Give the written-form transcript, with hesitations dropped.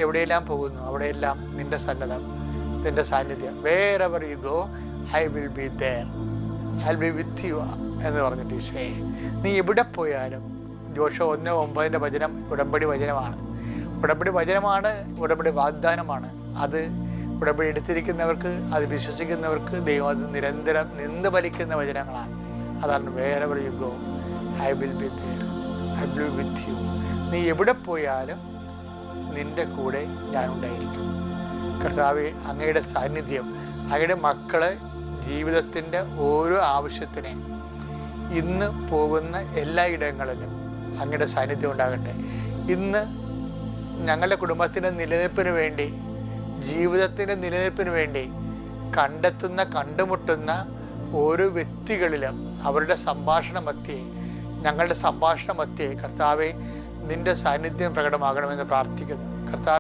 എവിടെയെല്ലാം പോകുന്നു അവിടെയെല്ലാം നിന്റെ സാന്നിധ്യം wherever you go I will be there, I will be with you എന്ന് പറഞ്ഞിട്ട് ഈശോയെ നീ എവിടെ പോയാലും. ജോഷുവ 1:9 വചനം ഉടമ്പടി വചനമാണ്. ഉടമ്പടി വാഗ്ദാനമാണ്. അത് ഉടമ്പടി എടുത്തിരിക്കുന്നവർക്ക്, അത് വിശ്വസിക്കുന്നവർക്ക് ദൈവം അത് നിരന്തരം നിന്ന് ഫലിക്കുന്ന വചനങ്ങളാണ്. അതാണ് wherever you go I will be there, I will be with you. നീ എവിടെ പോയാലും നിൻ്റെ കൂടെ ഞാനുണ്ടായിരിക്കും. കർത്താവേ, അങ്ങയുടെ സാന്നിധ്യം അങ്ങയുടെ മക്കളെ ജീവിതത്തിൻ്റെ ഓരോ ആവശ്യത്തിനെ ഇന്ന് പോകുന്ന എല്ലാ ഇടങ്ങളിലും അങ്ങയുടെ സാന്നിധ്യം ഉണ്ടാകട്ടെ. ഇന്ന് ഞങ്ങളുടെ കുടുംബത്തിൻ്റെ നിലനിൽപ്പിന് വേണ്ടി, ജീവിതത്തിൻ്റെ നിലനിൽപ്പിന് വേണ്ടി കണ്ടുമുട്ടുന്ന ഓരോ വ്യക്തികളിലും അവരുടെ ഞങ്ങളുടെ സംഭാഷണ മധ്യേ കർത്താവെ നിൻ്റെ സാന്നിധ്യം പ്രകടമാകണമെന്ന് പ്രാർത്ഥിക്കുന്നു. കർത്താവ്